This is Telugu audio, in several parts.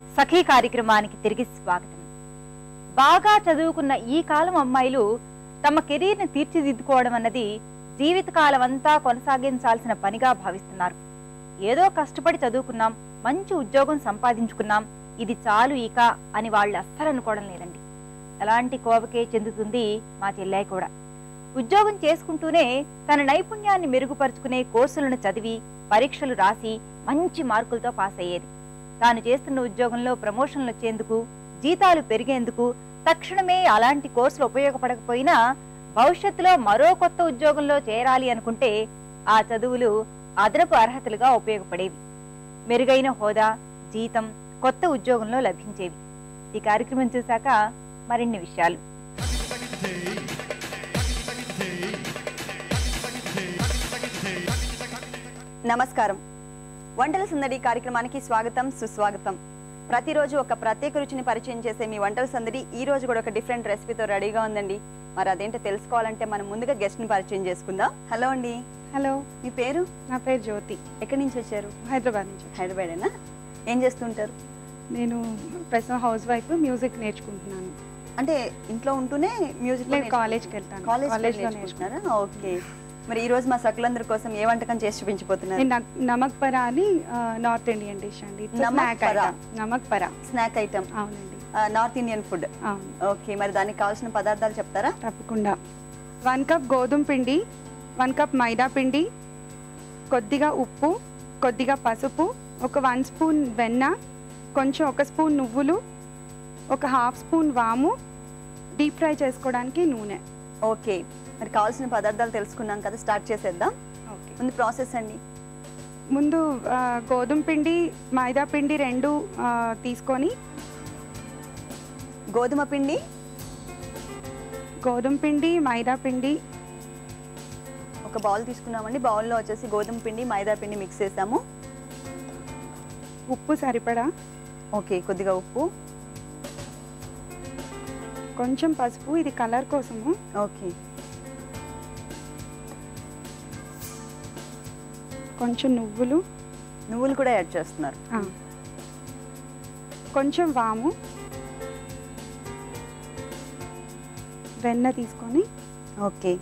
సఖీ కార్యక్రమానికి తిరిగి స్వాగతం. బాగా చదువుకున్న ఈ కాలం అమ్మాయిలు తమ కెరీర్ని తీర్చిదిద్దుకోవడం అన్నది జీవితకాలం అంతా కొనసాగించాల్సిన పనిగా భావిస్తున్నారు. ఏదో కష్టపడి చదువుకున్నాం, మంచి ఉద్యోగం సంపాదించుకున్నాం, ఇది చాలు ఇక అని వాళ్ళు అస్సలు అనుకోవడం లేదండి. అలాంటి కోవకే చెందుతుంది మా చెల్లాయి కూడా. ఉద్యోగం చేసుకుంటూనే తన నైపుణ్యాన్ని మెరుగుపరుచుకునే కోర్సులను చదివి పరీక్షలు రాసి మంచి మార్కులతో పాస్ అయ్యేది. తాను చేస్తున్న ఉద్యోగంలో ప్రమోషన్లు వచ్చేందుకు, జీతాలు పెరిగేందుకు తక్షణమే అలాంటి కోర్సులు ఉపయోగపడకపోయినా భవిష్యత్తులో మరో కొత్త ఉద్యోగంలో చేరాలి అనుకుంటే ఆ చదువులు అదనపు అర్హతలుగా ఉపయోగపడేవి. మెరుగైన హోదా, జీతం కొత్త ఉద్యోగంలో లభించేవి. ఈ కార్యక్రమం చూశాక మరిన్ని విషయాలు. నమస్కారం. వంటల సందడి కార్యక్రమానికి స్వాగతం, సుస్వాగతం. ప్రతిరోజు ఒక ప్రత్యేక రుచిని పరిచయం చేసే మీ వంటల సందడి ఈ రోజు కూడా ఒక డిఫరెంట్ రెసిపీతో రెడీగా ఉందండి. మరి అదేంటో తెలుసుకోవాలంటే మనం ముందుగా గెస్ట్ ని పరిచయం చేసుకుందాం. హలో అండి. హలో, మీ పేరు? నా పేరు జ్యోతి. ఎక్కడి నుంచి వచ్చారు? హైదరాబాద్ నుంచి. హైదరాబాదేనా? ఏం చేస్తుంటారు? నేను ప్రస్తుతం హౌస్ వైఫ్, మ్యూజిక్ నేర్చుకుంటున్నాను. అంటే ఇంట్లో ఉంటూనే మ్యూజిక్? కాలేజ్కి వెళ్తాను. కాలేజ్లో నేర్చుకుంటున్నారా? ఓకే. మరి ఈ రోజు మా సకులందరి కోసం ఏ వంటకం చేసి చూపించబోతున్నారు? నమక్ పరా అని నార్త్ ఇండియన్ డిష్ అండి. నమక్ పరా స్నాక్ ఐటమ్. అవునండి, నార్త్ ఇండియన్ ఫుడ్. ఓకే, మరి దానికి కావాల్సిన పదార్థాలు చెప్తారా? తప్పకుండా. 1 కప్ గోధుమ పిండి, 1 కప్ మైదా పిండి, కొద్దిగా ఉప్పు, కొద్దిగా పసుపు, ఒక 1 స్పూన్ వెన్న, కొంచెం 1 స్పూన్ నువ్వులు, ఒక 1/2 స్పూన్ వాము, డీప్ ఫ్రై చేసుకోవడానికి నూనె. ఓకే, మరి కావాల్సిన పదార్థాలు తెలుసుకున్నాం కదా, స్టార్ట్ చేసేద్దాం. ఓకే, ముందు ప్రాసెస్ అండి. ముందు గోధుమ పిండి, మైదా పిండి రెండు తీసుకొని గోధుమ పిండి మైదా పిండి ఒక బౌల్ తీసుకున్నామండి. బౌల్లో వచ్చేసి గోధుమ పిండి, మైదా పిండి మిక్స్ చేసాము. ఉప్పు సరిపడా. ఓకే, కొద్దిగా ఉప్పు, కొంచెం పసుపు, ఇది కలర్ కోసము. ఓకే, కొంచెం నువ్వులు కూడా యాడ్ చేస్తున్నారు. కొంచెం వాము, వెన్న తీసుకొని. ఓకే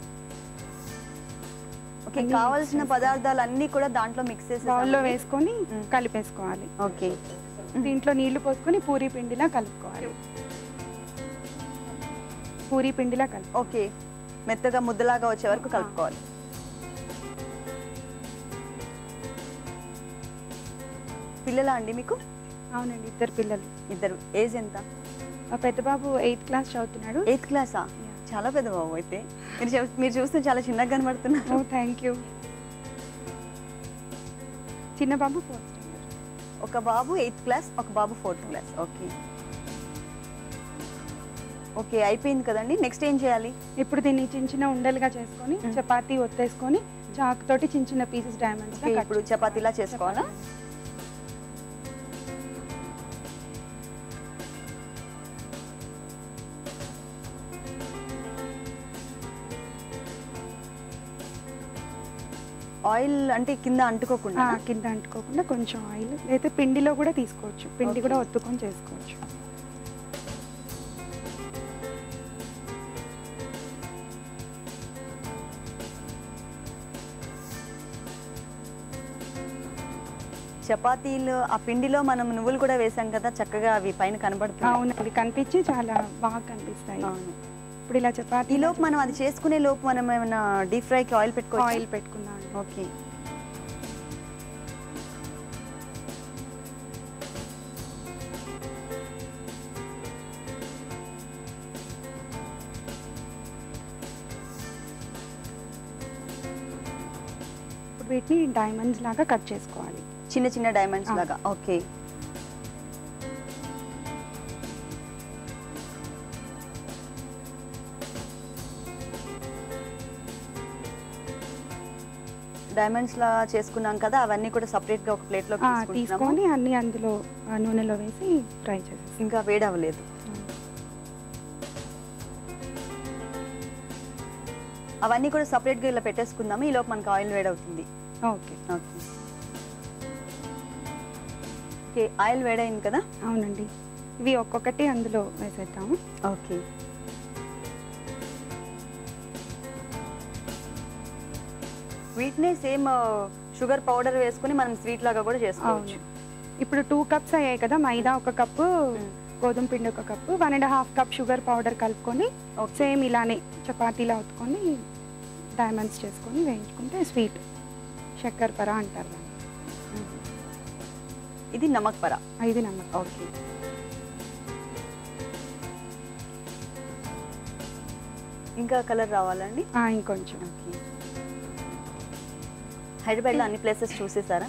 ఓకే, కావాల్సిన పదార్థాలు అన్ని కూడా దాంట్లో మిక్స్ చేసి బౌల్లో వేసుకొని కలిపేసుకోవాలి. ఓకే, దీంట్లో నీళ్లు పోసుకొని పూరీ పిండిలా కలుపుకోవాలి. ఓకే, మెత్తగా ముద్దలాగా వచ్చే వరకు కలుపుకోవాలి. పిల్లలా అండి మీకు? అవునండి, 2 పిల్లలు. ఇద్దరు. ఏజ్ ఎంత? పెద్ద బాబు 8th క్లాస్ చదువుతున్నాడు. 8th క్లాసా? చాలా పెద్ద బాబు. అయితే మీరు చూస్తే చాలా చిన్నగా కనబడుతున్నారు. Thank you. చిన్న బాబు 4th స్టాండర్డ్. ఒక బాబు 8th క్లాస్, ఒక బాబు 4th క్లాస్. ఓకే ఓకే, అయిపోయింది కదండి. నెక్స్ట్ ఏం చేయాలి? ఇప్పుడు దీన్ని చిన్న చిన్న ఉండలుగా చేసుకొని చపాతీ ఒత్తేసుకొని చాకు తోటి చిన్న చిన్న పీసెస్ డైమండ్స్. ఇప్పుడు చపాతీలా చేసుకోవాలా? ఆయిల్ అంటే కింద అంటుకోకుండా కొంచెం ఆయిల్, అయితే పిండిలో కూడా తీసుకోవచ్చు. పిండి కూడా ఒత్తుకొని చేసుకోవచ్చు. చపాతీలు ఆ పిండిలో మనం నువ్వులు కూడా వేసాం కదా, చక్కగా అవి పైన కనబడుతుంది. అవునండి, కనిపించి చాలా బాగా కనిపిస్తాయి. అవును. ఇప్పుడు ఇలా చపాతీ ఈ లోపు మనం అది చేసుకునే లోపు మనం ఏమైనా డీప్ ఫ్రైకి ఆయిల్ పెట్టుకున్నాం. ఓకే, ఇప్పుడు వీటిని డైమండ్స్ లాగా కట్ చేసుకోవాలి. చిన్న చిన్న డైమండ్స్ లాగా. ఓకే, డైమండ్స్ లా చేసుకున్నాం కదా, అవన్నీ కూడా సపరేట్ గా ఒక ప్లేట్ లో తీసుకొని అన్ని అందులో నూనెలో వేసి ఫ్రై చేసి. ఇంకా వేడి అవ్వలేదు. అవన్నీ కూడా సపరేట్ గా ఇలా పెట్టేసుకుందాము. ఈ లోపు మనకు ఆయిల్ వేడి అవుతుంది. ఓకే ఓకే, ఓకే, ఆయిల్ వేడైంది కదా? అవునండి, ఇవి ఒక్కొక్కటి అందులో వేసేద్దాము. ఓకే, వీటిని సేమ్ షుగర్ పౌడర్ వేసుకుని మనం స్వీట్ లాగా కూడా చేసుకోవచ్చు. ఇప్పుడు 2 కప్స్ అయ్యాయి కదా, మైదా 1 కప్పు, గోధుమ పిండి 1 కప్పు, 1.5 కప్ షుగర్ పౌడర్ కలుపుకొని సేమ్ ఇలానే చపాతీలా ఒత్తుకొని డైమండ్స్ చేసుకొని వేయించుకుంటే స్వీట్ చక్కెర పర అంటారు. ఇది నమక్ పర. ఇది నమక్. ఓకే, ఇంకా కలర్ రావాలండి? ఇంకొంచెం. ఓకే, హైదరాబాద్లో అన్ని ప్లేసెస్ చూసేసారా?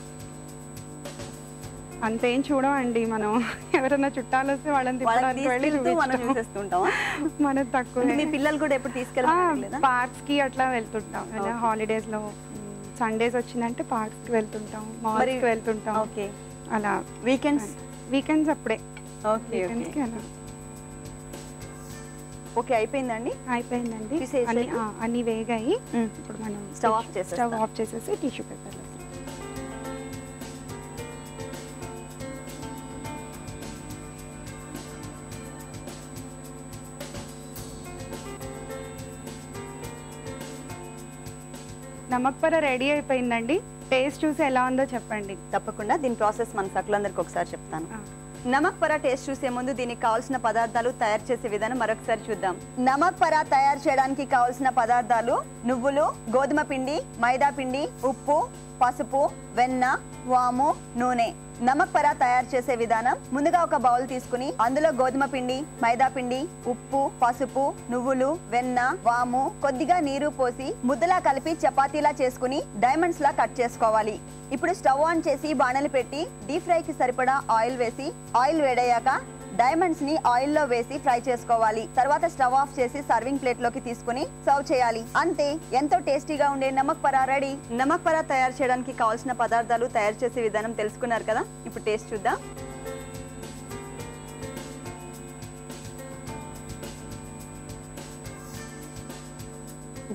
అంతేం చూడమండి మనం, ఎవరైనా చుట్టాలు వస్తే వాళ్ళని చూసేస్తుంటాం. మనది తక్కువ. మీ పిల్లలు కూడా ఎప్పుడు తీసుకెళ్ళి పార్క్స్ కి అట్లా వెళ్తుంటాం, హాలిడేస్ లో సండేస్ వచ్చిందంటే పార్క్స్ కి వెళ్తుంటాం, మాల్స్ కి వెళ్తుంటాం. ఓకే, అలా వీకెండ్స్ అప్పుడే. ఓకే, అలా. ఓకే, అయిపోయిందండి. అయిపోయిందండి, అన్ని వేగాయి. ఇప్పుడు మనం స్టవ్ ఆఫ్ చేసేసి టిష్యూ పేపర్ నమక్ పర రెడీ అయిపోయిందండి. టేస్ట్ చూసి ఎలా ఉందో చెప్పండి. తప్పకుండా, దీని ప్రాసెస్ మన సకులందరికి ఒకసారి చెప్తాను. నమక్ పరా టేస్ట్ చూసే ముందు దీనికి కావాల్సిన పదార్థాలు, తయారు చేసే విధానం మరొకసారి చూద్దాం. నమక్ పరా తయారు చేయడానికి కావాల్సిన పదార్థాలు: నువ్వులు, గోధుమ పిండి, మైదా పిండి, ఉప్పు, పసుపు, వెన్న, వాము, నూనె. నమక్ పరా తయారు చేసే విధానం: ముందుగా ఒక బౌల్ తీసుకుని అందులో గోధుమ పిండి, మైదా పిండి, ఉప్పు, పసుపు, నువ్వులు, వెన్న, వాము, కొద్దిగా నీరు పోసి ముద్దలా కలిపి చపాతీలా చేసుకుని డైమండ్స్ లా కట్ చేసుకోవాలి. ఇప్పుడు స్టవ్ ఆన్ చేసి బాణలి పెట్టి డీప్ ఫ్రై కి సరిపడా ఆయిల్ వేసి, ఆయిల్ వేడయ్యాక డైమండ్స్ ని ఆయిల్ లో వేసి ఫ్రై చేసుకోవాలి. తర్వాత స్టవ్ ఆఫ్ చేసి సర్వింగ్ ప్లేట్ లోకి తీసుకుని సర్వ్ చేయాలి. అంతే, ఎంతో టేస్టీగా ఉండే నమక్ పరా రెడీ. నమక్ పరా తయారు చేయడానికి కావాల్సిన పదార్థాలు, తయారు చేసే విధానం తెలుసుకున్నారు కదా. ఇప్పుడు టేస్ట్ చూద్దాం.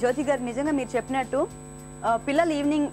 జ్యోతి గారు, నిజంగా మీరు చెప్పినట్టు పిల్లలు ఈవినింగ్